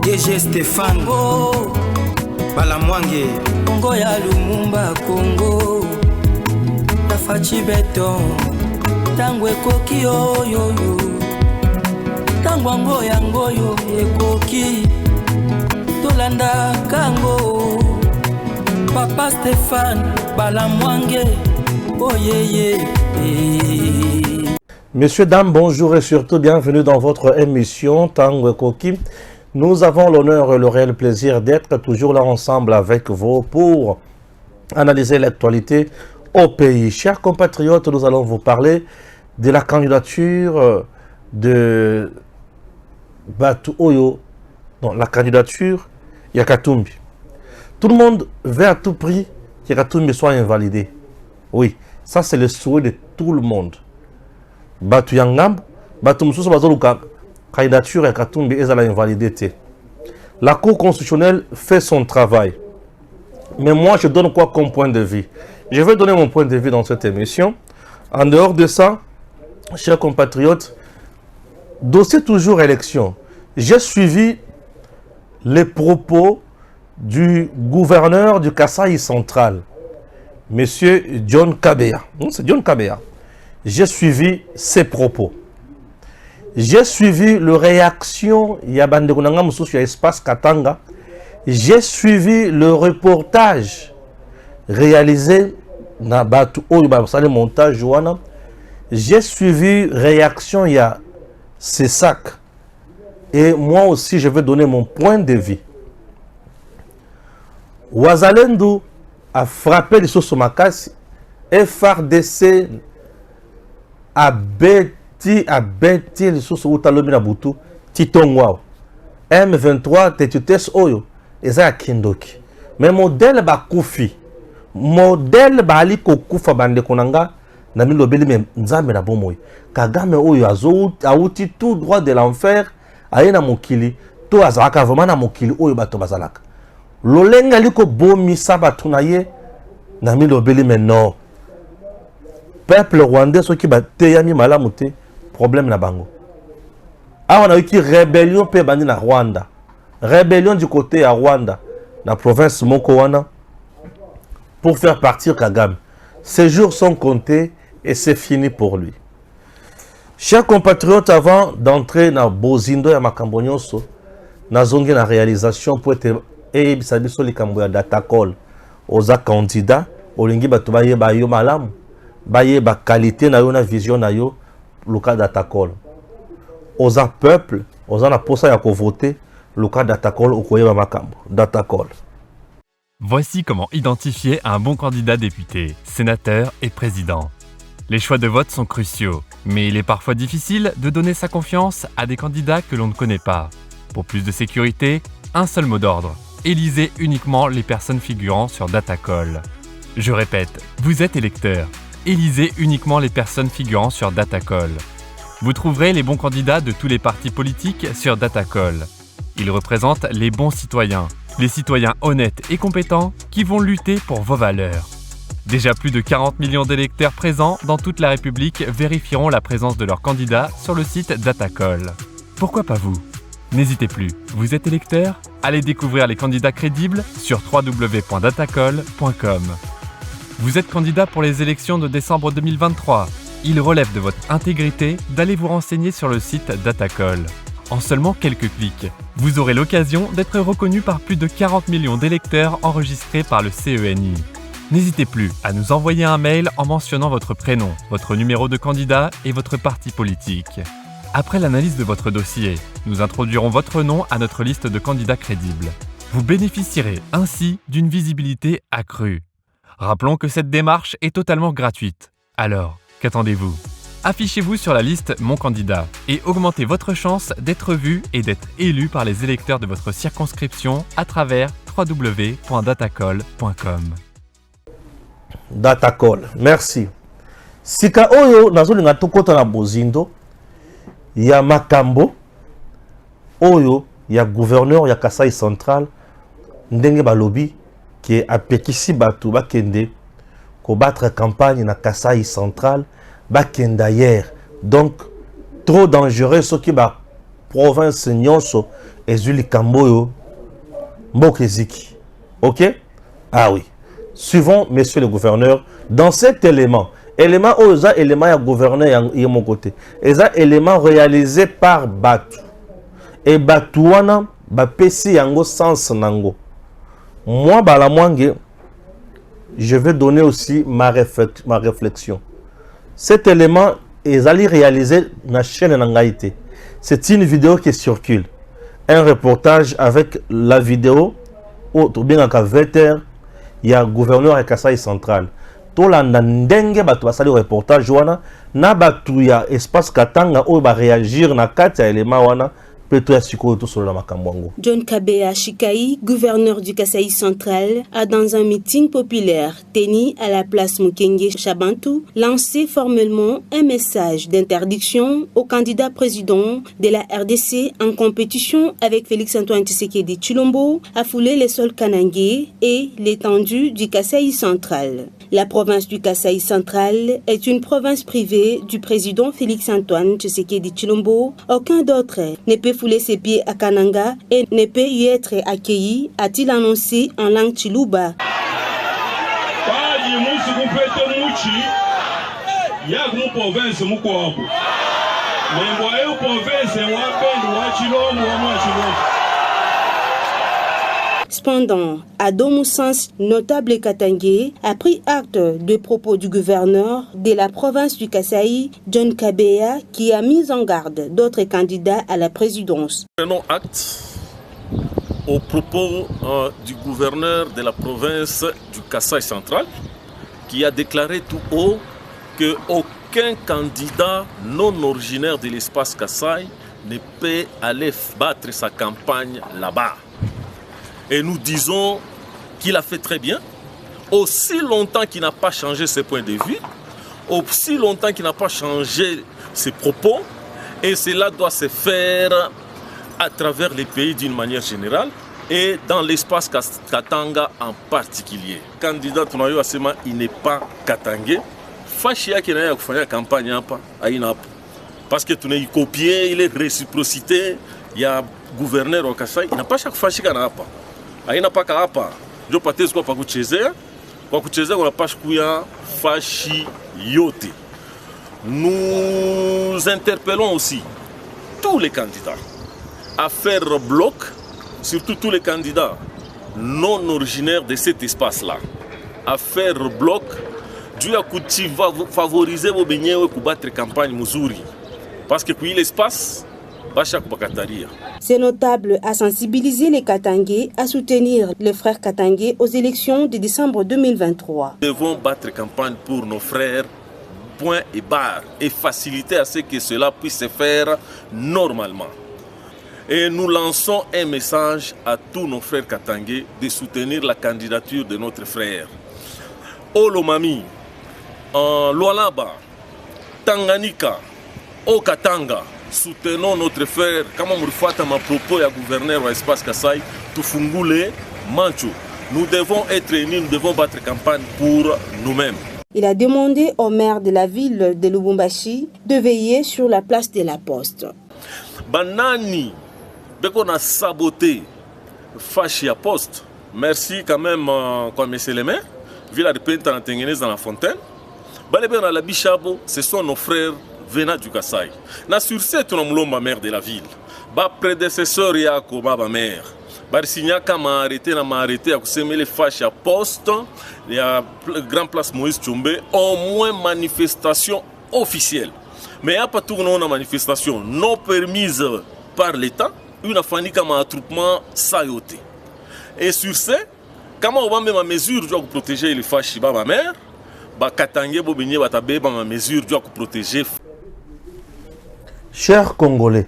DG Stéphane Balamwange Congo ya Lumumba Congo Tafachi Beton Tango ekoki oyo Tango ango yango yo ekoki Tolanda kango Papa Stéphane Balamwange Oh yeah. Messieurs, dames, bonjour et surtout bienvenue dans votre émission Tango Koki. Nous avons l'honneur et le réel plaisir d'être toujours là ensemble avec vous pour analyser l'actualité au pays. Chers compatriotes, nous allons vous parler de la candidature de Batu Oyo, non, la candidature Yakatumbi. Tout le monde veut à tout prix que Yakatumbi soit invalidé. Oui, ça c'est le souhait de tout le monde. Batu Yangam, Batu Moussous Bazoluka, candidature Yakatumbi est à la invalidité. La Cour constitutionnelle fait son travail. Mais moi, je donne quoi comme point de vue? Je vais donner mon point de vue dans cette émission. En dehors de ça, chers compatriotes, dossier toujours élection. J'ai suivi les propos du gouverneur du Kasaï central, Monsieur John Kabea. C'est John Kabea. J'ai suivi ses propos. J'ai suivi la réaction Yabandekunanga Moussou sur Espace Katanga. J'ai suivi le reportage réalisé dans Batu Oyo le montage Joana. J'ai suivi réaction ya Cessac. Et moi aussi je vais donner mon point de vue. Wazalendo a frappé les choses sur ma casse. FRDC a bêti les choses sur Utalomi Butu. Titongwao. M23 Tetutes Oyo. Eza Kindoki. Mais modèle ba Koufi. Modèle ba Ali Kokufa bande konanga. Na milobeli me nzambe na bomoy. Kagame Oyo auti tout droit de l'enfer. Aena mokili. To azaka vraiment na mokili Oyo bato bazalaka. Lolenga liko bomi sabatu na ye. Na milobeli me non. Peuple rwandais ceux qui battent yami malamute problème na bango. Ah on a eu qui rébellion pe bandi na Rwanda. Rébellion du côté à Rwanda, la province Mokowana, pour faire partir Kagame. Ces jours sont comptés et c'est fini pour lui. Chers compatriotes, avant d'entrer dans Bozindo et Makambonyoso, na zongi na réalisation pour être ebisabiso likambo ya datakol oza candidat olingi batu baye ba yo malamu baye ba qualité na yo na vision na yo luka datakol oza peuple oza na posa ya ko voter luka datakol okoyeba makambo datakol. Voici comment identifier un bon candidat député, sénateur et président. Les choix de vote sont cruciaux, mais il est parfois difficile de donner sa confiance à des candidats que l'on ne connaît pas. Pour plus de sécurité, un seul mot d'ordre. Élisez uniquement les personnes figurant sur Datacall. Je répète, vous êtes électeur. Élisez uniquement les personnes figurant sur Datacall. Vous trouverez les bons candidats de tous les partis politiques sur Datacall. Ils représentent les bons citoyens, les citoyens honnêtes et compétents qui vont lutter pour vos valeurs. Déjà plus de 40 millions d'électeurs présents dans toute la République vérifieront la présence de leurs candidats sur le site Datacall. Pourquoi pas vous? N'hésitez plus, vous êtes électeur? Allez découvrir les candidats crédibles sur www.datacall.com. Vous êtes candidat pour les élections de décembre 2023. Il relève de votre intégrité d'aller vous renseigner sur le site Datacall. En seulement quelques clics, vous aurez l'occasion d'être reconnu par plus de 40 millions d'électeurs enregistrés par le CENI. N'hésitez plus à nous envoyer un mail en mentionnant votre prénom, votre numéro de candidat et votre parti politique. Après l'analyse de votre dossier, nous introduirons votre nom à notre liste de candidats crédibles. Vous bénéficierez ainsi d'une visibilité accrue. Rappelons que cette démarche est totalement gratuite. Alors, qu'attendez-vous? Affichez-vous sur la liste Mon candidat et augmentez votre chance d'être vu et d'être élu par les électeurs de votre circonscription à travers www.datacall.com. Datacall, merci. Sika oyo nazolinga tokota na Bozindo ya makambo oyo ya gouverneur ya Kasai central ndenge balobi ke apekisi batu bakende ko battre campagne na Kasai central bakenda hier. Donc trop dangereux ce qui ba province nyonso ezuli kamboyo mbokeziki. OK? Ah oui. Suivons, monsieur le gouverneur, dans cet élément oza élément ya gouverneur ya mon côté. Eza élément réalisé par Batu. Et Batuana ba pesi yango sens nango. Moi bala mwange, je vais donner aussi ma réflexion. Cet élément est réalisé dans la chaîne Nangaïté. C'est une vidéo qui circule. Un reportage avec la vidéo où bien à 20h, il y a gouverneur à Kasaï central. Tout la ndenge batu basali reportage wana na batu ya espace Katanga ou ba réagir na kati ya élément wana. John Kabea Shikai, gouverneur du Kasaï central, a dans un meeting populaire tenu à la place Mukenge Chabantou lancé formellement un message d'interdiction au candidat président de la RDC en compétition avec Félix-Antoine Tshisekedi Tshilombo à fouler les sols kanangais et l'étendue du Kasaï central. La province du Kasaï central est une province privée du président Félix-Antoine Tshisekedi Tshilombo. Aucun d'autre ne peut fouler ses pieds à Kananga et ne peut y être accueilli, a-t-il annoncé en langue Chiluba. Cependant, Ado Moussens, notable katangais, a pris acte des propos du gouverneur de la province du Kasaï, John Kabea, qui a mis en garde d'autres candidats à la présidence. Prenons acte aux propos du gouverneur de la province du Kasaï central, qui a déclaré tout haut qu'aucun candidat non originaire de l'espace Kasaï ne peut aller battre sa campagne là-bas. Et nous disons qu'il a fait très bien, aussi longtemps qu'il n'a pas changé ses points de vue, aussi longtemps qu'il n'a pas changé ses propos, et cela doit se faire à travers les pays d'une manière générale et dans l'espace Katanga en particulier. Candidat Tunayo Asema, il n'est pas katangais. Fachia qui n'a pas fait campagne parce que tu n'as copié, il est réciprocité, il y a gouverneur au Kasaï, il n'a pas chaque fachia qui n'a pas. Aina paka hapa ndio patezo kwa kuchezea kwa pasha kuya fashi yote. Nous interpellons aussi tous les candidats à faire bloc, surtout tous les candidats non originaires de cet espace-là, à faire bloc du akuti va favoriser vos benyewe pour battre campagne muzuri parce que puis l'espace Ces notables a sensibilisé les Katangais à soutenir les frères Katangais aux élections de décembre 2023. Nous devons battre campagne pour nos frères, point et barre, et faciliter à ce que cela puisse se faire normalement. Et nous lançons un message à tous nos frères Katangais de soutenir la candidature de notre frère. Olomami, Lualaba, Tanganyika, Okatanga. Soutenons notre frère, comme on fait à ma propos et à gouverneur de l'espace Kasaï, Tufungule, Mancho. Nous devons être unis, nous devons battre campagne pour nous-mêmes. Il a demandé au maire de la ville de Lubumbashi de veiller sur la place de la Poste. Banani, dès qu'on a saboté Fachi à Poste, merci quand même, comme monsieur le maire, Villa de Penta dans la fontaine. Balébé à la Bichabo, ce sont nos frères venant du Kasaï. Na sur cette ma mère de la ville. Ba prédécesseur yako baba mère. Ba signaka m'a arrêté à semer les fâches à Poste, et à Grand Place Moïse Tchombe, au moins manifestation officielle. Mais il n'y a pas tout une manifestation non permise par l'État, une affaire comme un attroupement sailloté. Et sur ce, comment on va mettre ma mesure pour protéger les fâches baba mère, ba katangé bobigné ba tabé ma mesure pour protéger. Chers Congolais,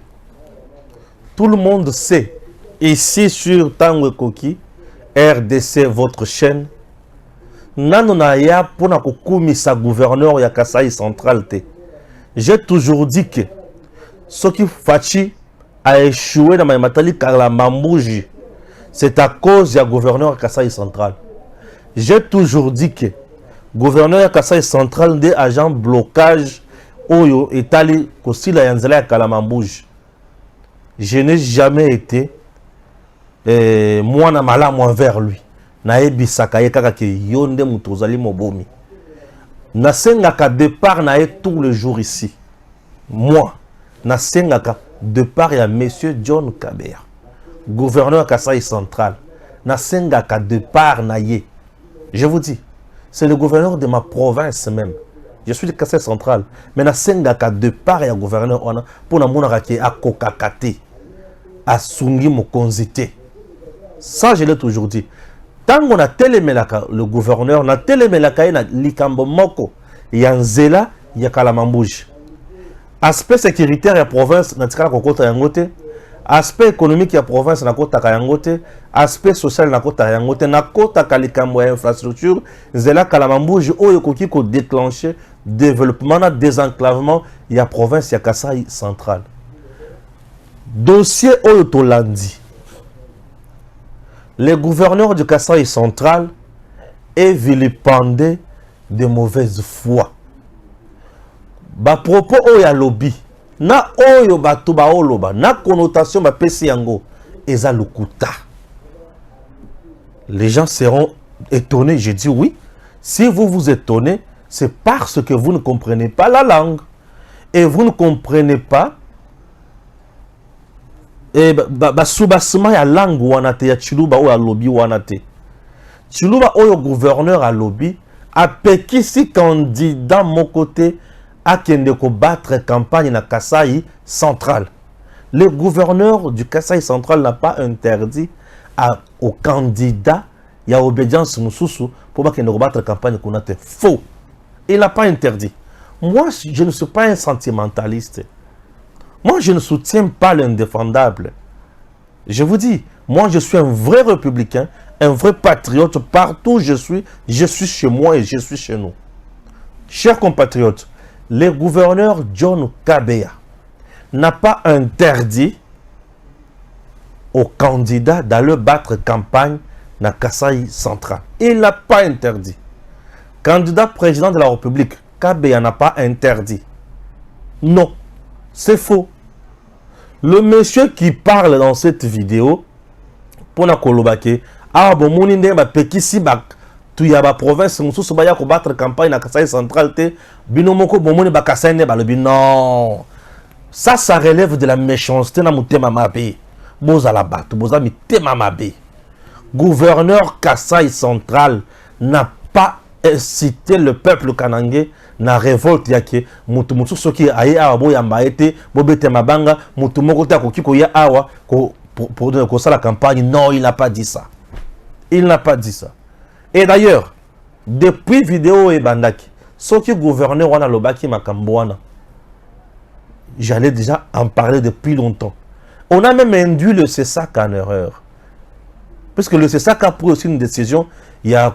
tout le monde sait, ici sur Tango Koki, RDC, votre chaîne, nanonaya pour na kokumisa gouverneur ya Kasaï central te. J'ai toujours dit que ce qui Fachi a échoué dans ma matali Kalamambouji, c'est à cause du gouverneur Kasaï central. J'ai toujours dit que gouverneur Kasaï central des agents blocage Oyo Etali Kosila Yanzela Kalamambouji. Je n'ai jamais été mwana malamu envers lui. Naebisaka ye kaka ke yonde mutozali mobomi. Nasengaka départ na ye tous les jours ici. Moi, nasengaka départ ya monsieur John Kabea, gouverneur Kasai Central. Nasengaka départ na ye. Je vous dis, c'est le gouverneur de ma province même. Je suis de Kasai Central, mais nasengaka départ ya gouverneur ona pour na mona ke akokakate asungi mokonzite. Ça je l'ai toujours dit. Tant qu'on a télémelaka le gouverneur, na télémelaka na likambo moko yanzela ya kalamambouji. Aspect sécuritaire ya province na tikala kokota yangote, aspect économique ya province na kota yangote, aspect social na kota yangote, na kota kalikambo ya infrastructure, nzela kalamambouji oyo koki ko déclencher développement na désenclavement ya province ya Kasai Central. Dossier oyo tolandi. Le gouverneur du Kasai Central est vilipendé de mauvaise foi. Ba propos oya lobby na oyo bato ba oloba na connotation ba pesi yango eza lukuta. Les gens seront étonnés. Je dis oui. Si vous vous étonnez, c'est parce que vous ne comprenez pas la langue et vous ne comprenez pas soubassement ya langue wanate ya Chiluba ou ya lobby wanate. Chiluba oyo gouverneur à lobby a pekisi candidat mon côté à kende ko battre campagne na Kasai Central. Le gouverneur du Kasai Central n'a pas interdit au candidat ya obédience mususu pour pas kende ko battre campagne kunate. Faux. Il n'a pas interdit. Moi, je ne suis pas un sentimentaliste. Moi, je ne soutiens pas l'indéfendable. Je vous dis, moi, je suis un vrai républicain, un vrai patriote. Partout où je suis chez moi et je suis chez nous. Chers compatriotes, le gouverneur John Kabea n'a pas interdit aux candidats d'aller battre campagne dans Kasai Central. Il n'a pas interdit. Candidat président de la République, Kabea n'a pas interdit. Non, c'est faux. Le monsieur qui parle dans cette vidéo, pour na kolobake, bon moninde ba pekisi bak tu ya ba province mususu ba ya ko battre campagne na Kasai Central te binomoko bomoni ba Kasai ne ba lobi non. Ça relève de la méchanceté na mutema mabe. Boza la bat, boza mitema mabe. Gouverneur Kasai Central n'a pas incité le peuple kanangé na révolte yake mutu soki aye awa bo yamba ete bo bete mabanga mutu moko ta koki ko ya awa pour ça la campagne. Non, il n'a pas dit ça. Il n'a pas dit ça. Et d'ailleurs, depuis vidéo et bandaki, soki gouverneur wana lobaki makambwana, j'allais déjà en parler depuis longtemps. On a même induit le CESAC en erreur. Parce que le CESAC a pris aussi une décision. Il y a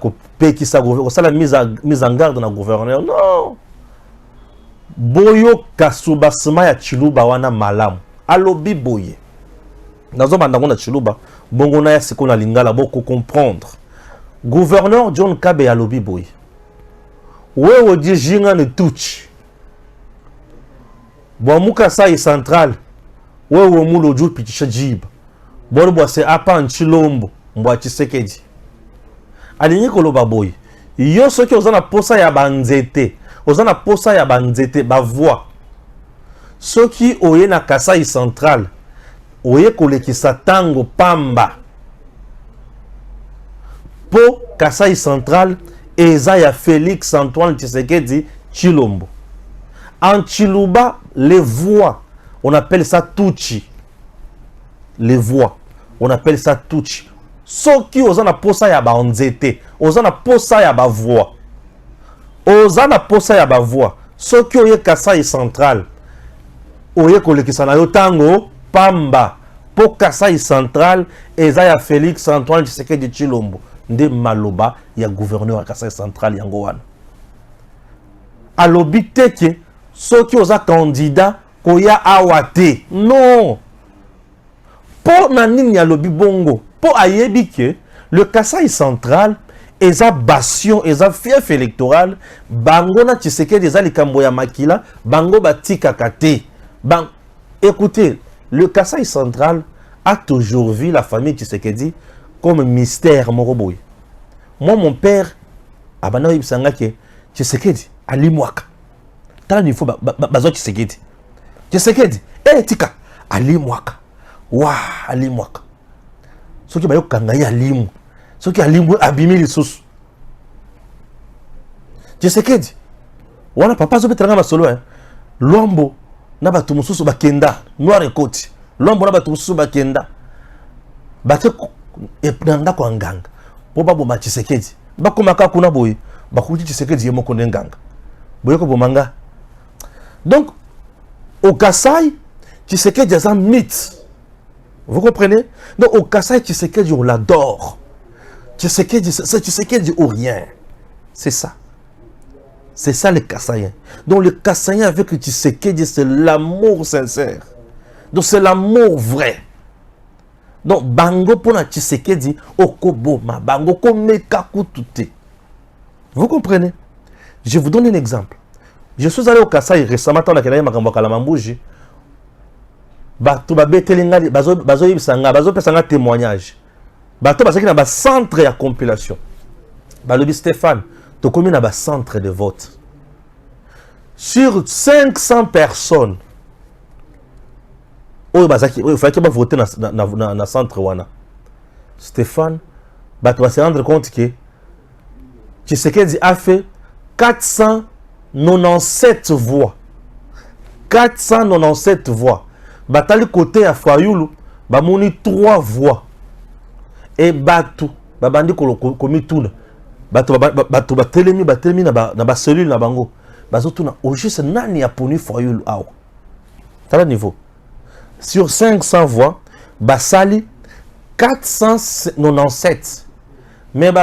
la mise en garde dans le gouverneur. Non. Boyo kasubasma ya Chiluba wana malam. Alobi boye. Nazo bandako na Chiluba. Bongo na ya siko na lingala boko comprendre. Gouverneur John Kabea alobi boye. Wewe di jinga ne touch. Boamuka Kasai Central. Wewe mulo ju pitisha jib. Borbo se apa nchilombo. Mbwa Tshisekedi. Alinyi koloba boy. Yo soki ozana posa ya banzete. Ozana posa ya banzete ba voix. Soki oye na Kasai Central. Oye kolekisa tango pamba. Po Kasai Central eza ya Félix Antoine Tshisekedi Chilombo. En Chiluba, les voix, on appelle ça Tuchi. Les voix, on appelle ça Tuchi. Soki ozana posa ya ba nzete, ozana posa ya ba voix. Ozana posa ya ba voix. Soki oye Kasai Central, oye kolekisa na yo tango pamba. Po Kasai Central, eza ya Félix Antoine Tshisekedi Chilombo. Nde maloba ya gouverneur ya Kasai Central yango wana. Alobi teke soki oza candidat koya awate. Non. Po nanini alobi bongo. Po ayebi ke le Kasai Central eza bastion, eza fief électoral, bango na Tshisekedi eza likambo ya makila, bango batika kate. Écoutez, le Kasai Central a toujours vu la famille Tshisekedi comme mystère moroboy. Moi, mon père, abana ibsanga ke Tshisekedi alimwaka. Tala niveau bazo Tshisekedi. Tshisekedi, tika alimwaka. Wa alimwaka. Soki bayo kanga ya alimu. Soki alimu abimi lisusu. Tshisekedi. Wana papa zo betranga masolo hein. Lombo na batu mususu bakenda, noir ekoti. Lombo na batu mususu bakenda. Bate epnanga kwa nganga. Po babo ma Tshisekedi. Bakomaka kuna boye, bakuti Tshisekedi yemo konde nganga. Boyeko bomanga. Donc au Kasaï, Tshisekedi est un mythe. Vous comprenez? Donc au Kasaï, Tshisekedi on l'adore. Tshisekedi c'est Tshisekedi ou rien. C'est ça. C'est ça les Kassaïens. Donc le Kassaïen avec le Tshisekedi, c'est l'amour sincère. Donc c'est l'amour vrai. Donc bango pour la Tshisekedi, okoboma, bango komeka kutute. Vous comprenez? Je vous donne un exemple. Je suis allé au Kasaï récemment, dans la Kenya, makambo kalamambouji. Bato babetelinga, bazo yibsanga, bazo pesanga témoignage. Bato basaki na ba centre ya compilation. Balobi Stéphane, to komi na ba centre de vote. Sur 500 personnes, il fallait qu'il voter dans le centre wana. Stéphane, bato va se rendre compte que Tshisekedi a fait 497 voix. 497 voix. Batali côté à Fayulu, bamoni 3 voix. Et batu, babandi komi tuna. Batu batelemi na ba cellule na bango. Bazotuna au juste nani a poni Fayulu awa. Tala niveau. Sur 500 voix, basali 497. Mais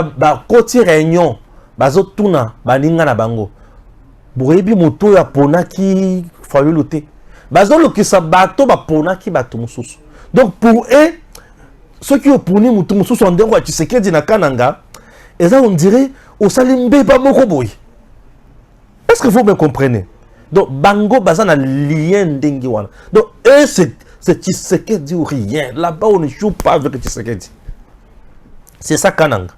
côté réunion, bazotuna baninga na bango. Boyebi moto ya pona ki Fayulu te. Bazolo ki sa bato ba pona ki bato mususu. Donc pour eux, ceux qui ont poni moto mususu en dehors tu sais que na kananga, et ça on dirait au salimbe ba moko boy. Est-ce que vous me comprenez? Donc bango bazana lien dengi wana. Donc eux c'est Tshisekedi ou rien. Là-bas on ne joue pas avec Tshisekedi. C'est ça kananga.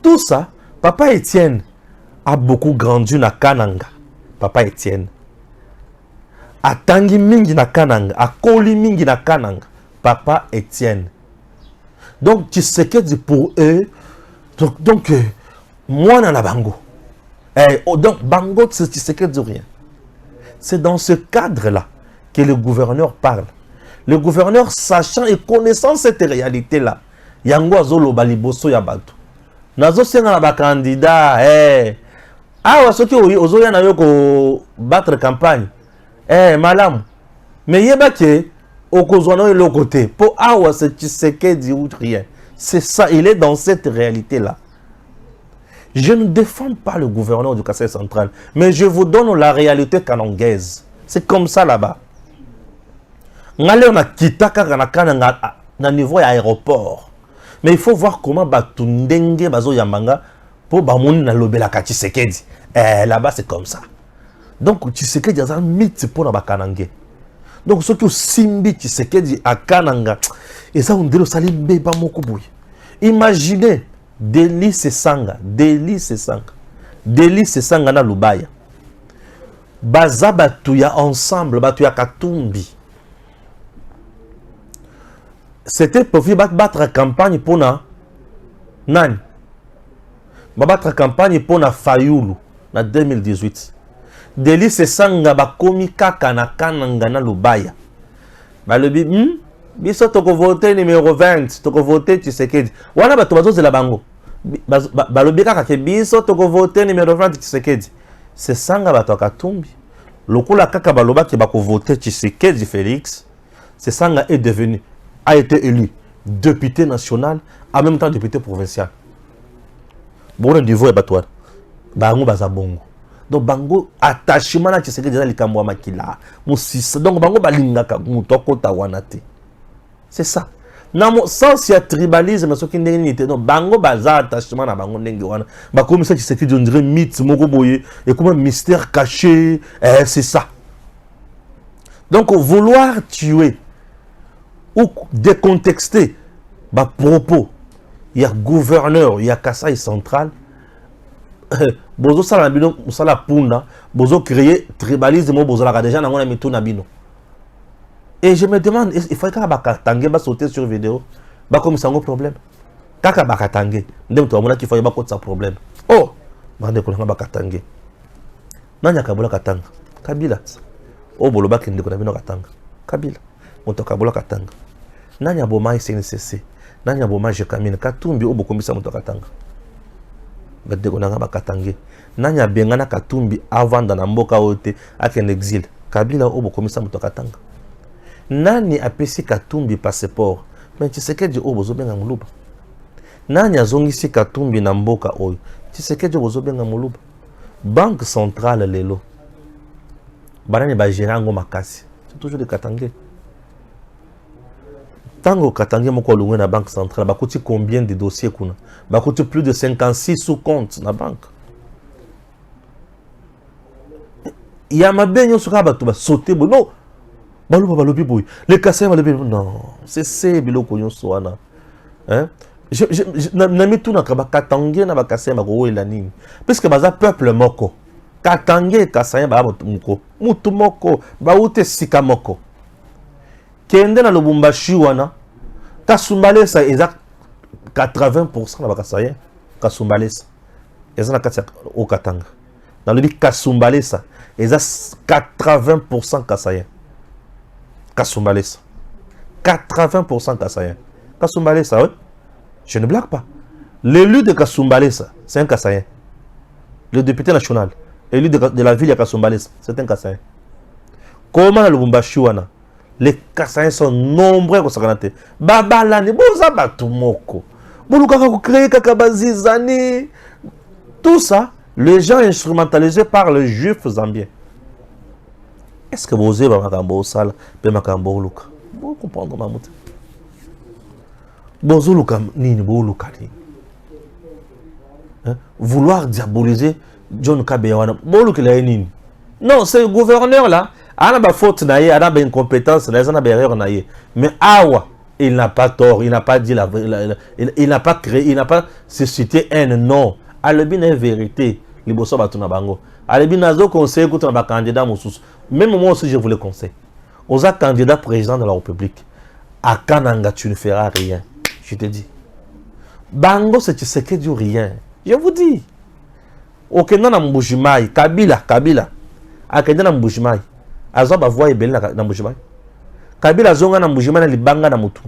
Tout ça, papa Étienne a beaucoup grandi na kananga. Papa Étienne atangi mingi na kananga, akoli mingi na kananga. Papa Étienne. Donc Tshisekedi pour eux, donc moi na bango. Donc bango c'est Tshisekedi rien. C'est dans ce cadre-là que le gouverneur parle. Le gouverneur sachant et connaissant cette réalité-là, yango azolo baliboso ya bato. Nazo senga na ba candidat awa soki ozoya na yo ko battre campagne malam mais yeba ke okozwa na le côté pour awa c'est Tshisekedi ou rien. C'est ça, il est dans cette réalité là. Je ne défends pas le gouverneur du Kasaï central, mais je vous donne la réalité kanangaise. C'est comme ça là-bas. Ngale on a kitaka kana kananga na niveau aéroport. Mais il faut voir comment batundenge bazo yambanga pour bamoni na lobela ka Tshisekedi. Là-bas c'est comme ça. Donc Tshisekedi a un mythe pour na bakanange. Donc ceux qui simbi Tshisekedi à kananga et ça on dirait salimbe ba moko boy. Imaginez Délice Sanga na Lubaya. Baza batuya ensemble, batuya Katumbi. C'était pour battre campagne pour na Nani. Battre campagne pour na Fayulu na 2018. Délice Sanga bakomi kaka na kananga na Lubaya. Balobi biso toko voter numéro 20, toko voter Tshisekedi. Wana bato bazo zela bango. Balobi kaka ke biso toko voter numéro 20 Tshisekedi. C'est Sanga bato Katumbi. Lokola kaka baloba ki bako voter Tshisekedi Félix. C'est Sanga est devenu, a été élu député national, en même temps député provincial. Bon niveau et batouar. Bango baza bongo. Donc bango attachement na Tshisekedi déjà likambo makila. Musisa. Donc bango balingaka mutoko tawanate. C'est ça. Sans il y a tribalisme, ce qui n'est pas. Donc, bango baza attachement à bango ndenge wana. Ba comme ça qui c'est on dirait mythe moko boye et comme un mystère caché, c'est ça. Donc vouloir tuer ou décontexter ba propos il y a gouverneur il y a Kasai central bozo sala bino musala punda bozo créer tribalisme bozo la déjà na ngona mituna bino. Et je me demande il faut que bakatange ba sauter sur vidéo ba comme ça un problème kaka bakatange ndem to amona ki faut ba ko sa problème oh bande ko nga bakatange nanya kabula katanga Kabila o boloba kende ko na bino katanga Kabila moto kabula katanga nanya boma SNCC nanya boma Jekamine Katumbi o bokombisa moto katanga bade ko nga bakatange nanya bengana Katumbi avant na mboka ote akende exil Kabila o bokombisa moto katanga nani apesi Katumbi passeport mais Tshisekedi o bozo benga muluba nani azongisi Katumbi na mboka oyo Tshisekedi bozo benga muluba banque centrale lelo banani ba gérango makasi c'est toujours des Katangé tango Katangé moko lungwe na banque centrale bakuti combien de dossiers kuna bakuti plus de 56 sous compte na banque ya mabenyo suka batu ba sauter bo non baloba balobi boy les Kassai balobi non c'est biloko nyonso wana hein na mituna ka ba Katangé na ba Kassai ba ko wela nini parce que baza peuple moko Katangé Kassai ba mutu moko ba ute sika moko kende na Lubumbashi wana Kasumbalesa exact 80% na ba Kassai Kasumbalesa ezana kati o Katanga na lobi Kasumbalesa exact 80% Kassai Kasumbalesa 80% Kassai Kasumbalesa ouais. Je ne blague pas. L'élu de Kasumbalesa, c'est un Kassaïen. Le député national, élu de la ville de Kasumbalesa, c'est un Kassaïen. Comment le Lubumbashi wana? Les Kassaïens sont nombreux au Sakanate. Babalani, boza batumoko. Bolukaka ko créer kakabazizani. Tout ça, les gens instrumentalisés par les juifs zambiens. Est-ce que vous avez makambo sala, pe makambo luka? Vous comprenez ma moute. Vouloir diaboliser John Kabeyawana. Non, c'est le gouverneur là. Il a une faute, il a une incompétence, il a une erreur. Mais Awa, il n'a pas tort, il n'a pas dit la vérité, il n'a pas créé, il n'a pas suscité un nom. Alebin est vérité. Les bosso batuna bango. Alebin nazo conseil contre un candidat moussous. Même moi aussi je voulais conseiller. Aux candidats président de la République. À Kananga, tu ne feras rien. Je te dis. Bango, c'est Tshisekedi ou rien. Je vous dis. Okenda na Mbujimai, Kabila. Akenda na Mbujimai. Azo ba voix ebele na Mbujimai. Kabila zonga na Mbujimai na libanga na mutu.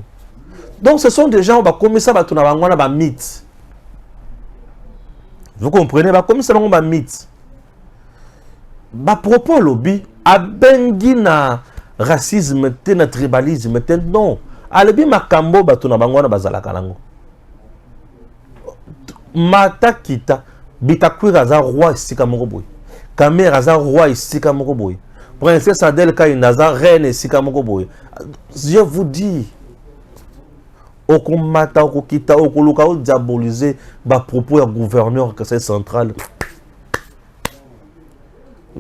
Donc ce sont des gens ba komisa ba tuna bangwana ba mythe. Vous comprenez ba komisa bango ba mythe. Ba propos lobby abengi na racisme, na tribalisme, non. Alebi makambo batuna bangwana bazalaka nango. Mata kita bitakwira za roi isika moko boy. Kamera za roi isika moko boy. Princesse Adèle Kaina za reine isika moko boy. Je vous dis okomata okokita okoluka o diaboliser ba propos ya gouverneur Kasai central.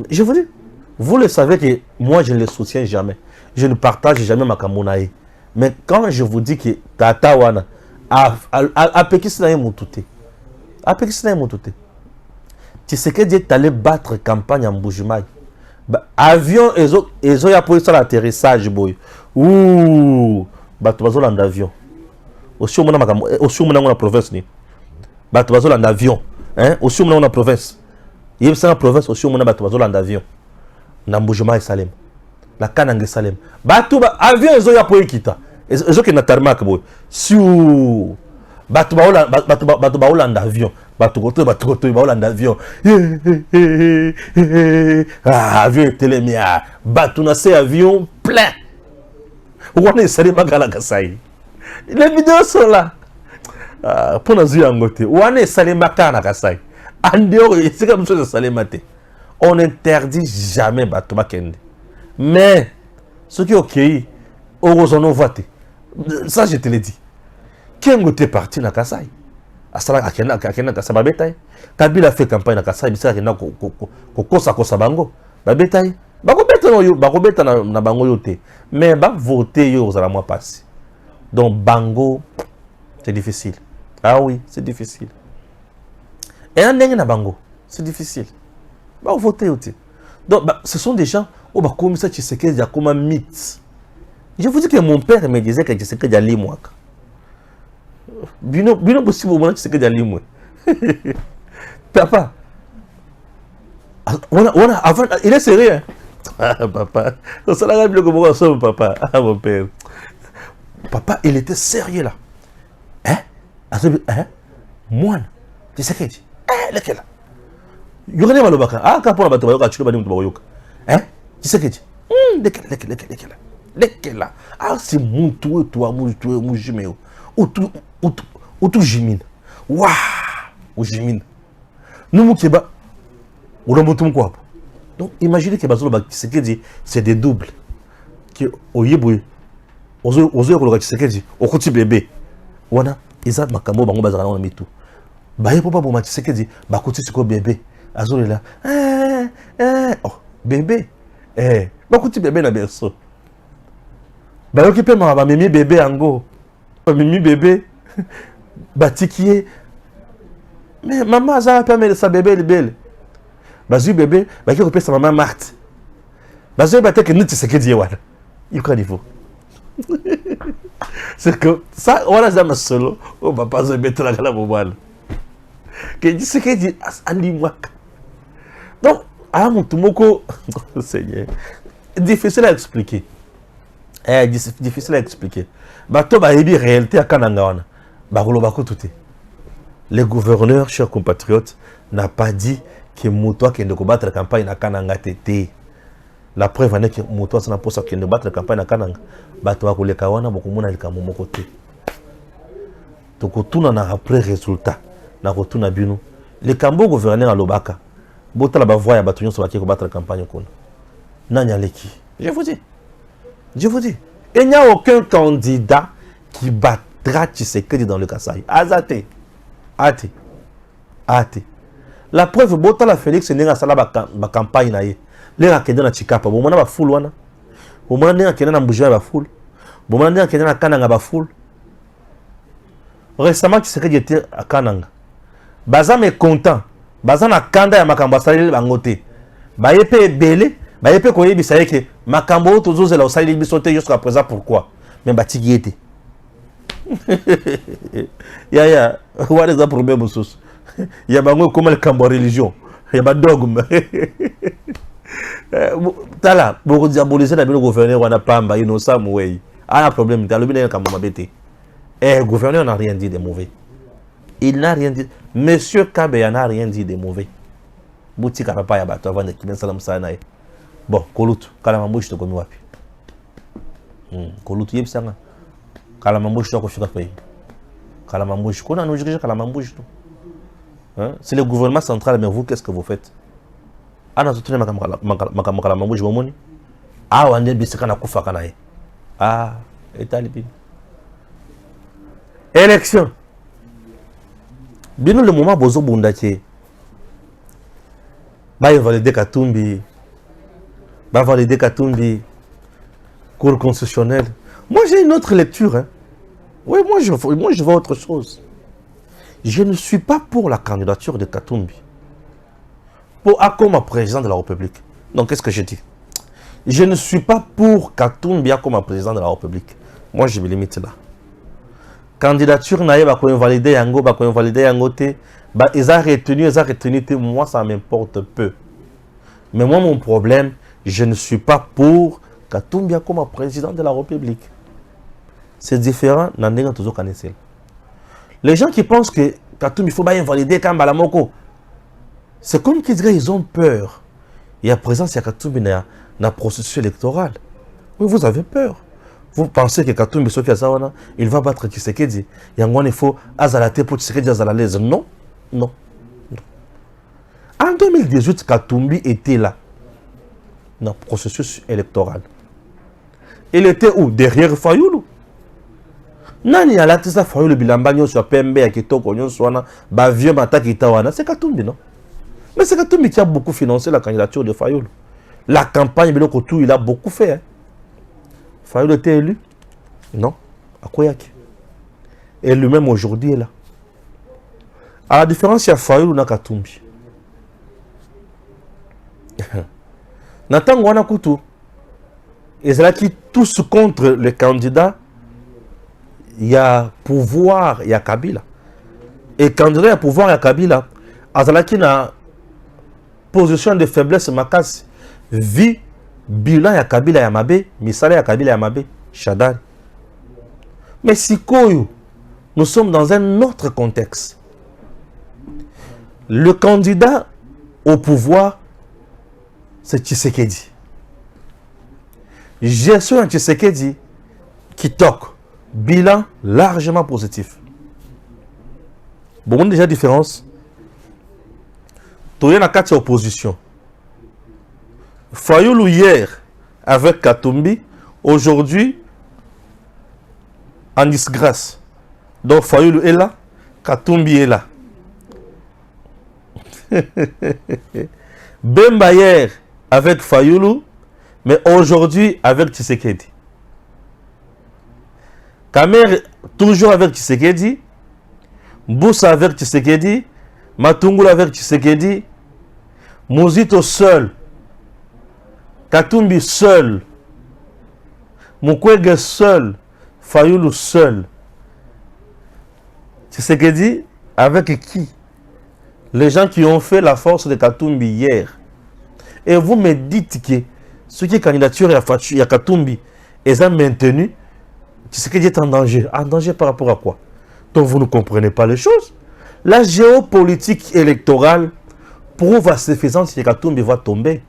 Je vous dis, vous le savez que moi je ne le soutiens jamais. Je ne partage jamais ma kamonae. Mais quand je vous dis que Tata Wana a Pekisnaye Moutouté, Tshisekedi est allé battre campagne en Mbujimai. Avion, ils ont appuyé sur l'atterrissage. Ouh, Batubazo en avion. Aussi, on a la province. Batubazo en avion. Aussi, on a la province. Il y a une province, aussi, on a Batubazo en avion. Mbujimai Salem. La Kanange Salem. Batuba, avion, ils ont appuyé Kita. Ils ont na tarmac boy. Siou. Batuba en avion. Batukoto en avion. Ah, avion télémia. Batuna c'est avion plein. On est salé magala Kasai. Les vidéos sont là. Pour nous y angoter. On est salé makana Kasai. En dehors, c'est comme ça salé maté. On n'interdit jamais Batuba Kende. Mais ce qui est ok, heureusement voté. Ça je te l'ai dit. Kengo t'es parti na Kasai. Asala akena Kasai babetaye. Kabila fait campagne na Kasai, bisa akena kosa bango. Babetaye. Bakobeta na bango yote. Mais ba voter yo za la moi passe. Donc, Bango, c'est difficile. Ah oui, c'est difficile. Et un na Bango, c'est difficile. Bah, voter aussi. Donc, bah, ce sont des gens, oh, bah, comme ça, Tshisekedi, il y a comme un mythe. Je vous dis que mon père me disait que Tshisekedi a l'imouak. Bino possible au moment Tshisekedi a l'imouak. Papa, avant, il est sérieux. Ah, papa, ça l'a rappelé comme ça, papa. Ah, mon père. Papa, il était sérieux là. Hein? Moi, Tshisekedi. Lequel? Yogane malobaka. Ah, quand on a battu, tu vas nous hein? Tshisekedi. Lequel là? Ah, c'est mon tout, toi, mon jimeo. Ou tout jimine. Waouh! Ou jimine. Nous, mon keba. Ou le mouton quoi? Donc, imaginez que Tshisekedi, c'est des doubles. Que au yéboué, aux yeux, Tshisekedi, au côté bébé. Wana, ils ont makambo, bango bazara, on a mis tout. Baye papa pour Tshisekedi, bah côté c'est quoi bébé? Azor est là. Oh, bébé. Bah côté bébé na berceau. Bah occupé ma mimi bébé ango. Mimi bébé. Bah tikié. Mais maman ça pas mettre sa bébé belle. Bah zu bébé, bah qui occupé sa maman Marthe. Bah zu bah que nous Tshisekedi wana. Il connaît vous. C'est que ça on a jamais solo. Oh bah pas se mettre la gala bobal. Que Tshisekedi andi mwaka. Donc, à mon toumoko, Seigneur, difficile à expliquer. Difficile à expliquer. Bato ba ebi réalité à Kananga. Barulo bako touté. Les gouverneurs, chers compatriotes, n'a pas dit que Moutoua qui ne combattre la campagne à Kananga tété. La preuve est que Moutoua s'en a posé qui ne battre la campagne à Kananga. Bato ba kule kawana beaucoup mona le kamomo côté. Donc tout n'en a après résultat. Na retourna bino. Les cambo gouverneurs à Lobaka. Bota la bavoie ya batunyo sur qui combattre la campagne kuna. Nanya leki. Je vous dis. Il n'y a aucun candidat qui battra Tshisekedi dans le Kasaï. Azate. Ate. La preuve, bota la Félix n'est pas la campagne na ye. Les rakenda na Chikapa. Bon mona ba full wana. Bon mona n'a kenda na Mbuja ba full. Bon mona n'a kenda na Kananga ba full. Récemment Tshisekedi était à Kananga. Baza me content. Baza na kanda ya makambo salili bangote. Bayepe belé, bayepe koyebisa yeke makambo tozozela osalili bisote jusqu'à présent pourquoi? Mais batiki était. Ya, what is the problème sous? Ya bango comme le cambo religion. Ya ba dogme. Tala, beaucoup diaboliser la bien gouverneur wana pamba innocent way. Ah, un problème, t'as le bien cambo mabete. Le gouverneur n'a rien dit de mauvais. Il n'a rien dit. Monsieur Kabeya n'a rien dit de mauvais. Boutique à papa yabato avant de qu'il salam sanae. Bon, Kolutu, kalamambouche to komi wapi. Kolutu yebisanga. Kalamambouche to ko fika pays. Kalamambouche, qu'on a nous dirige kalamambouche to. Hein? C'est le gouvernement central, mais vous qu'est-ce que vous faites? Ana tutune makam kalamambouche bomoni. Ah, wande bisika na kufa kanae. Ah, etalipi. Élection. Bien le moment bozo bundache. Ba valider Katumbi. Ba valider Katumbi. Cour constitutionnelle. Moi j'ai une autre lecture. Hein. Oui, moi je vois autre chose. Je ne suis pas pour la candidature de Katumbi. Pour comme président de la République. Donc qu'est-ce que je dis? Je ne suis pas pour Katumbi comme président de la République. Moi je me limite là. Candidature naïe va qu'on valider yango va qu'on valider yangote bah ils ont retenu moi ça m'importe peu mais moi mon problème je ne suis pas pour Katumbi comme président de la République c'est différent n'andéga toujours connaissez les gens qui pensent que Katumbi il faut bien valider quand balamoko c'est comme qu'ils diraient ils ont peur et à présent c'est Katumbi na processus électoral oui vous avez peur. Vous pensez que Katumbi il va battre Tshisekedi? Il faut azalate pour Tshisekedi azalalaise. Non. En 2018, Katumbi était là. Dans le processus électoral. Il était où? Derrière Fayoulou. Nani a latisa Fayoulou bilambagno sur PMB à Kitoko Nyonswana, Bavio Mata Kitawana. C'est Katumbi, non? Mais c'est Katumbi qui a beaucoup financé la candidature de Fayoulou. La campagne, il a beaucoup fait. Hein. Fayoulou était élu? Non. Akoyaki. Et lui-même aujourd'hui est là. À la différence, il y a Fayulu na Katumbi. Nathan Wana Kutu, ils ont qui tous contre le candidat. Il y a pouvoir, il y a Kabila. Et candidat, il y a pouvoir, il y a Kabila. Azalaki na position de faiblesse makasi. Vie, bilan, il y a Kabila, il y a Mabe. Misala, il y a Kabila, il y a Mabe. Shadari. Mais si Koyo, nous sommes dans un autre contexte. Le candidat au pouvoir, c'est Tshisekedi. Gestion de Tshisekedi qui toque. Bilan largement positif. Bon, déjà différence. Tu es dans 4 oppositions. Fayulu hier avec Katumbi, aujourd'hui en disgrâce. Donc Fayulu est là, Katumbi est là. Bemba hier avec Fayulu, mais aujourd'hui avec Tshisekedi. Kamer toujours avec Tshisekedi, Boussa avec Tshisekedi, Matungulu avec Tshisekedi, Mouzito seul, Katumbi seul, Mukwege seul, Fayulu seul. Tshisekedi avec qui? Les gens qui ont fait la force de Katumbi hier. Et vous me dites que ce qui est candidature à Katumbi est maintenu, Tshisekedi est en danger. En danger par rapport à quoi? Donc vous ne comprenez pas les choses. La géopolitique électorale prouve à suffisance que Katumbi va tomber.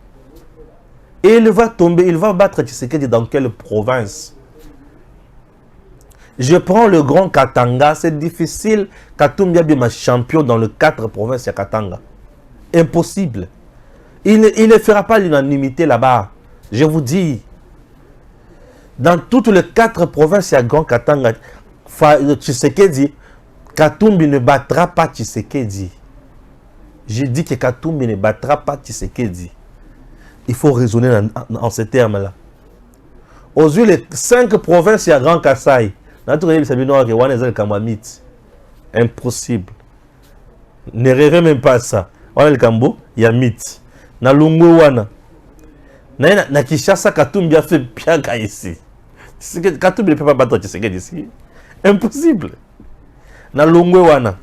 Et il va tomber, il va battre Tshisekedi dans quelle province? Je prends le grand Katanga, c'est difficile. Katumbi est champion dans les 4 provinces de Katanga. Impossible. Il ne fera pas l'unanimité là-bas. Je vous dis. Dans toutes les 4 provinces, il y a grand Katanga. Tshisekedi, Katumbi ne battra pas Tshisekedi. Je dis que Katumbi ne battra pas Tshisekedi. Il faut raisonner en ces termes-là. Aux yeux, les 5 provinces, il y a grand Kassai. Impossible. Ne rêvez même pas ça. Il y a mythe. Na Lungwe wana. Na Kishasa Katumbi a fait piaga ici. Katumbi ne peut pas battre Tshisekedi ici. Impossible. Na Lungwe wana.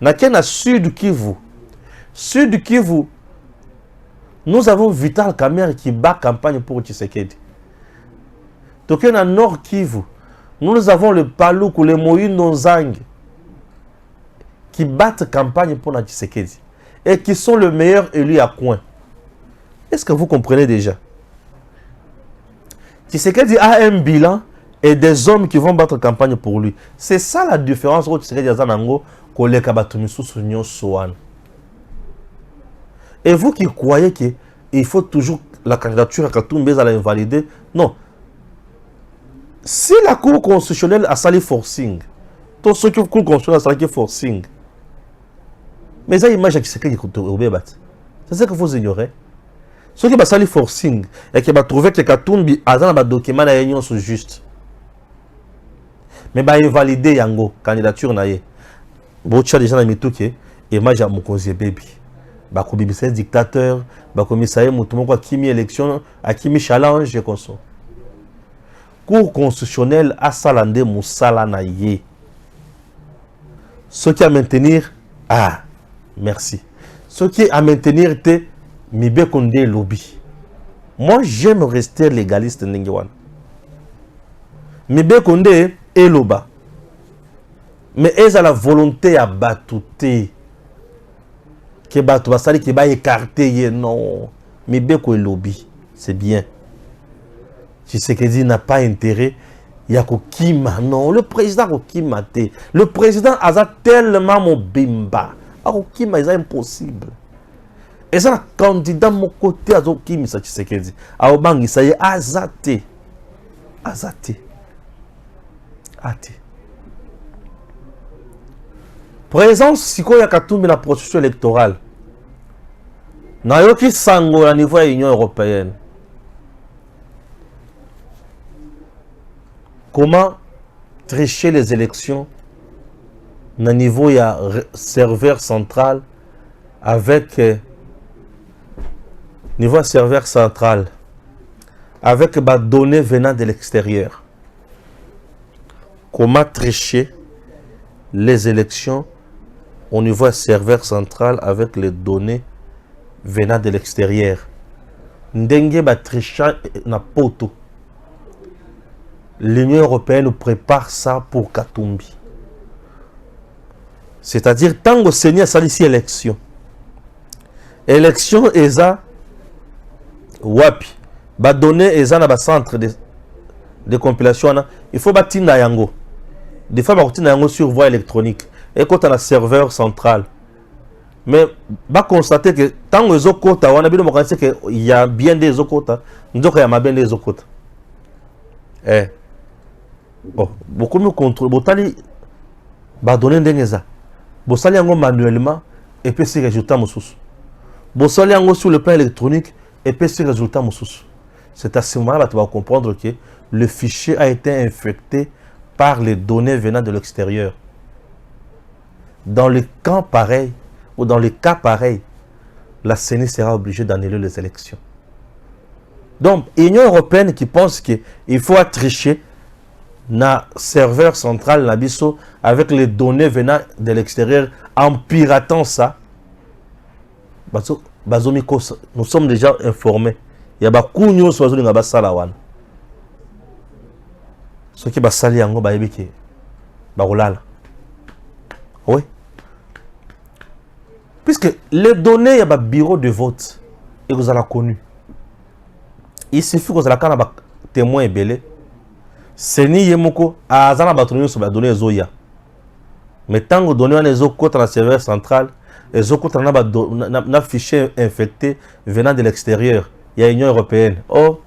Na Kena Sud Kivu. Sud Kivu. Nous avons Vital Kamerhe qui bat campagne pour Tshisekedi. Donc na Nord Kivu. Nous avons le Paluku, le Moïse Nozang qui battent campagne pour Tshisekedi et qui sont le meilleur élu à coin. Est-ce que vous comprenez déjà? Tshisekedi a un bilan et des hommes qui vont battre campagne pour lui. C'est ça la différence entre Tshisekedi et Zanango. Et vous qui croyez qu'il faut toujours la candidature à Katumbi à l'invalider, non. Si la Cour constitutionnelle a sali forcing, tout ce que la Cour constitutionnelle a sali forcing, mais ça image qui c'est ce que vous ignorez. Ce qui va sali forcing et qui va trouver que Katumbi a dans le document la union sont juste. Mais va invalider yango candidature naie. Bocha déjà na mituke image à Mokonzi baby. Ba ko bibisa dictateur, ba ko misaye mutumo kwa kimi élection, à kimi challenge comme ça. Cour constitutionnelle a salandé Moussala Naye. Ce qui a maintenir, merci. Ce qui a maintenir était Mibe Konde lobby. Moi j'aime rester légaliste Nengewan. Mibe Konde est loba. Mais elle a la volonté à batouter. Que batou basali qui va écarter non. Mibe Konde lobby, c'est bien. Tshisekedi n'a pas intérêt. Il y a Kokima. Non, le président Kokima. Le président a tellement mon bimba. Kokima, c'est impossible. Et ça, candidat mon côté à Kokima, ça Tshisekedi. Aobangi, ça y est, azate. Azate. Ate. Présence, si il y a Katumbi la processus électorale. N'a yoki sango à niveau de l'Union européenne. Comment tricher les élections na niveau ya serveur central avec niveau serveur central avec des données venant de l'extérieur. Comment tricher les élections au niveau serveur central avec les données venant de l'extérieur. Ndenge ba tricher na poto. L'Union européenne prépare ça pour Katumbi. C'est-à-dire, tant que Seigneur sali ici élection. Élection eza wapi. Ba donner eza na ba centre de compilation na, il faut batinda yango. Des fois ba tinda yango sur voie électronique et quand on a serveur central. Mais ba constater que tant que zokota wana bino mokanisi que il y a bien des zokota, ndoka ya maben des zokota. Oh, beaucoup mieux contrôle. Botali ba donner ndengeza. Bosali yango manuellement et puis c'est résultat moussous. Bosali yango sur le plan électronique et puis c'est résultat moussous. C'est à ce moment-là que tu vas comprendre que le fichier a été infecté par les données venant de l'extérieur. Dans le cas pareil, ou dans les cas pareils, la CENI sera obligée d'annuler les élections. Donc, l'Union européenne qui pense qu'il faut tricher na serveur central Nabiso avec les données venant de l'extérieur en piratant ça, nous sommes déjà informés. Il y a beaucoup de choses qui sont salawan. Ce qui est sali yango ba yebiki ba rolala. Oui. Puisque les données, il y a un bureau de vote et vous avez connu. Il suffit que vous avez un témoin belé. C'est ni yemoko à azana batronio sur la donnée zoya. Mais tant que vous donnez les autres contre la serveur centrale, les autres contre un fichier infecté venant de l'extérieur. Il y a l'Union européenne. Oh,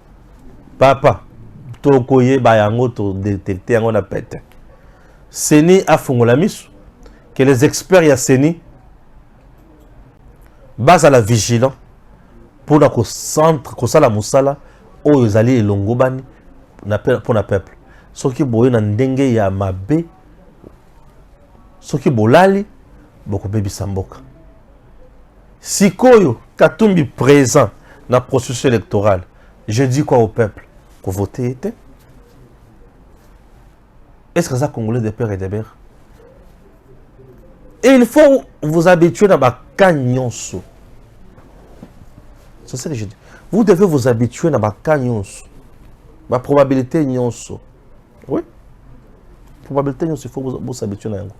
papa, tokoye bayango to détecter en pète. Seni a fongola misu que les experts y a Seni base à la vigilance pour la centre kosala musala o ezali elongobani pour na peuple. Ce qui boye na ndenge ya mabe, ce qui bolali boko bebi samboka. Sikoyo Katumbi présent dans le processus électoral, je dis quoi au peuple? Qu'on vote était? Est-ce que ça Congolais de père et de mère? Et il faut vous habituer dans ma cagnonso. C'est ça que je dis. Vous devez vous habituer dans ma cagnonso. Ma probabilité nyonso. Oui. Probabilité nyonso, il faut vous habituer dans yango.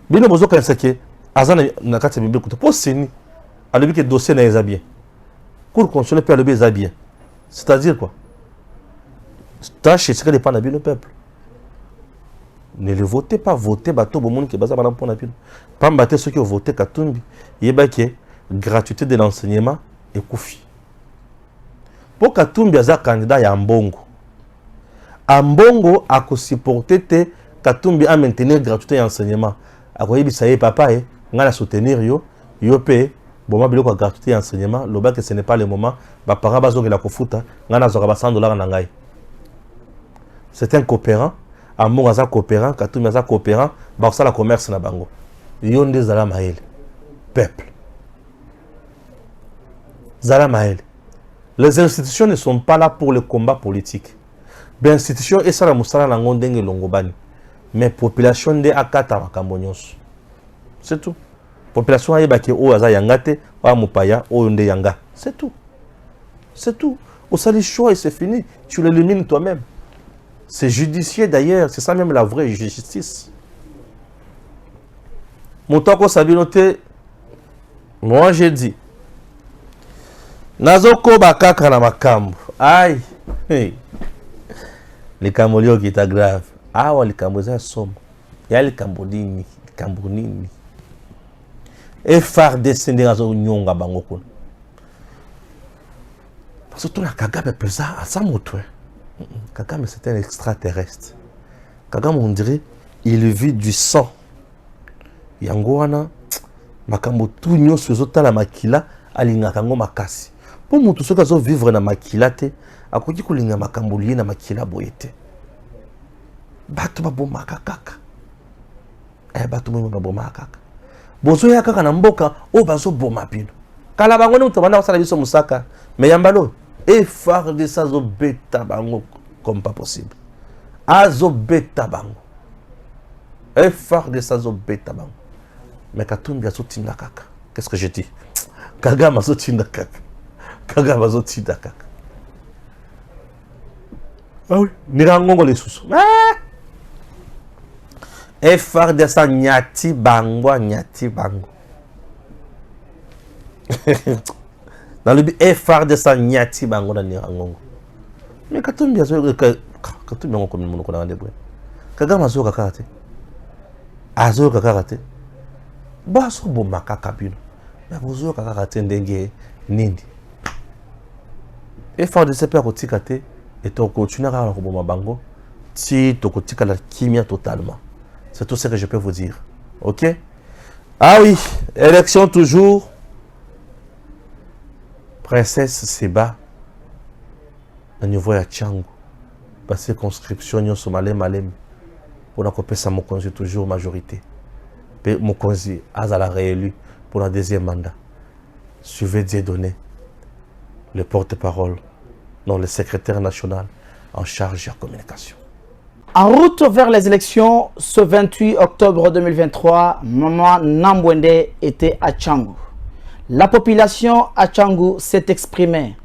Bino bozo kansake azana na kati ya bible pour seni alobi que dossier na eza bien. Cour constitutionnelle peut alobi eza bien. C'est-à-dire quoi? Tâche ce que dépend de le peuple. Ne le votez pas, votez bateau bomoni ke baza bana pona pino. Pambate ceux qui ont voté Katumbi, yeba ke gratuité de l'enseignement et koufi. Pour Katumbi aza candidat ya Mbongo. Ambongo a supporté te Katumbi a maintenir gratuité d'enseignement. A quoi ça y est papa ngala soutenir yo pe bon biloko gratuité d'enseignement, le bac que ce n'est pas le moment, ba para bazo la kofuta ngana zoka ba $100 na ngai. C'est un coopérant, Ambongo aza coopérant, Katumbi aza coopérant, ba ça la commerce na bango. Yonde zala mael. Peuple. Zala mael. Les institutions ne sont pas là pour le combat politique. Les institutions et ça la musala na ngondenge longobani. Mais population de akata makambonyos. C'est tout. Population ayeba ke o aza yangate, wa mupaya o yonde yanga. C'est tout. C'est tout. Au sali choix et c'est fini. Tu l'élimines toi-même. C'est judiciaire d'ailleurs, c'est ça même la vraie justice. Moutako sabinote, moi j'ai dit Nazoko bakaka na makambo. Aïe. Hey. Les camolio qui est grave. Ah ouais, les cambolais somme. Il y a les cambodini, les cambonini. Et faire descendre à son nyonga bangoko. Parce que tout la Kagame pesa à sa moto. Kagame c'est un extraterrestre. Kagame on dirait il vit du sang. Yangoana makambo tout nyonso zotala makila alinga kango makasi. Pour mutu soka zo vivre na makila te akoki kolinga makambo lié na makila boyete. bato babomaka kaka. Bato mo babomaka kaka. Bozo ya kaka na mboka o bazo boma bino. Kala bango ne mutabana osala biso musaka. Mais yambalo effort de ça zo beta bango comme pas possible. Azo beta bango. Effort de ça zo beta bango. Mais Katumbi azo tinda kaka. Qu'est-ce que je dis? Kagame azo tinda kaka. Kagame azo tinda kaka. Ah oui, Nirangongo les sous. Effort de ça nyati bango, nyati bango. Dans le but, effort de ça nyati bango na Nirangongo. Mais Katumbi azo Katumbi on comme mon connaît débrouiller. Kagame azo kakate. Azo kakate. Baso bomaka kabino. Mais bozo kakate ndenge nindi. Effort de se faire kotikate. Et tu continues à faire le bango si tu continues à la kimia totalement. C'est tout ce que je peux vous dire. Ok? Ah oui, élection toujours. Princesse Seba. Au niveau de Tchango. Parce que conscription, nous sommes malem. Pour la couper ça, mon conseil toujours majorité. Mon conseil, à la réélu pour le deuxième mandat. Suivez Dieudonné, le porte-parole. Non, le secrétaire national en charge de la communication. En route vers les élections, ce 28 octobre 2023, Maman Nambwende était à Tchango. La population à Tchango s'est exprimée.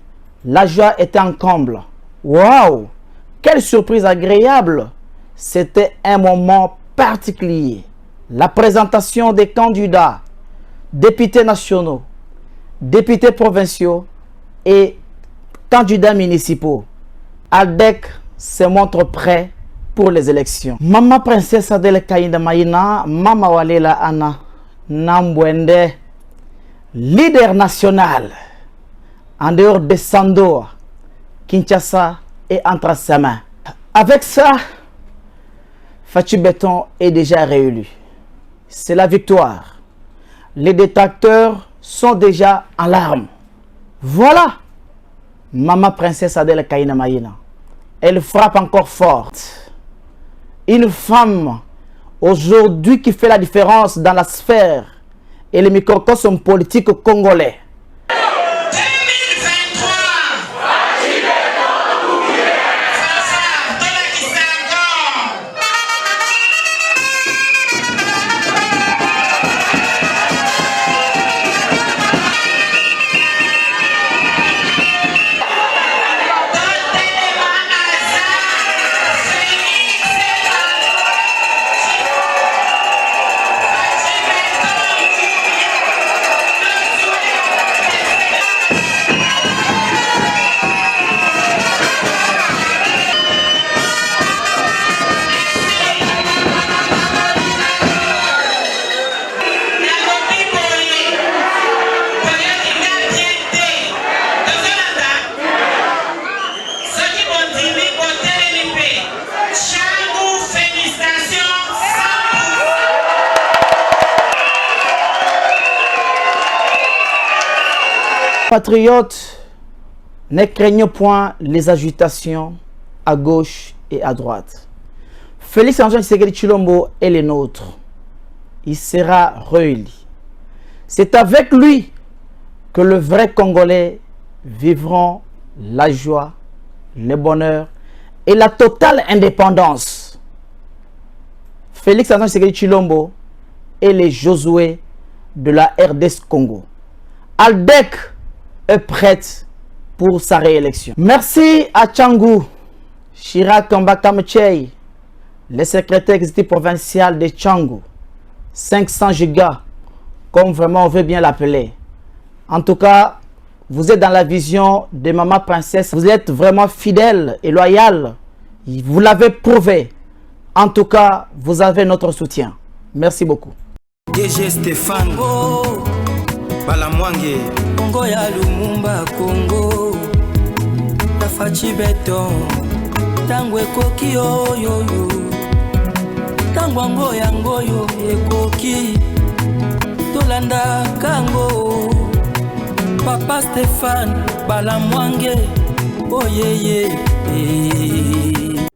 La joie était en comble. Waouh! Quelle surprise agréable! C'était un moment particulier. La présentation des candidats, députés nationaux, députés provinciaux et candidats municipaux. ALDEC se montre prêt pour les élections. Maman Princesse Adele Kaïnda Maïna, Mama Walela Anna Nambwende, leader national, en dehors de Sandoa, Kinshasa et entre ses mains. Avec ça, Fatou Béton est déjà réélu. C'est la victoire. Les détracteurs sont déjà en larmes. Voilà Maman Princesse Adele Kaïna Maïna. Elle frappe encore forte. Une femme aujourd'hui qui fait la différence dans la sphère et le microcosme politique congolais. Patriotes, ne craignons point les agitations à gauche et à droite. Félix Antoine Tshisekedi Tshilombo est le nôtre. Il sera réélu. C'est avec lui que le vrai Congolais vivront la joie, le bonheur et la totale indépendance. Félix Antoine Tshisekedi Tshilombo est le Josué de la RDC Congo. ALDEC est prête pour sa réélection. Merci à Tchangu, Chirac Kambakamchei, le secrétaire exécutif provincial de Tchangu, 500 gigas, comme vraiment on veut bien l'appeler. En tout cas, vous êtes dans la vision de Maman Princesse. Vous êtes vraiment fidèle et loyal. Vous l'avez prouvé. En tout cas, vous avez notre soutien. Merci beaucoup. DG Stéphane Balamwange Congo ya Lumumba Congo Tafachi Beton Tangwe koki yo yo yo Tangwa ngoyo ekoki Tolanda kango Papa Stéphane Balamwange Oh yeah yeah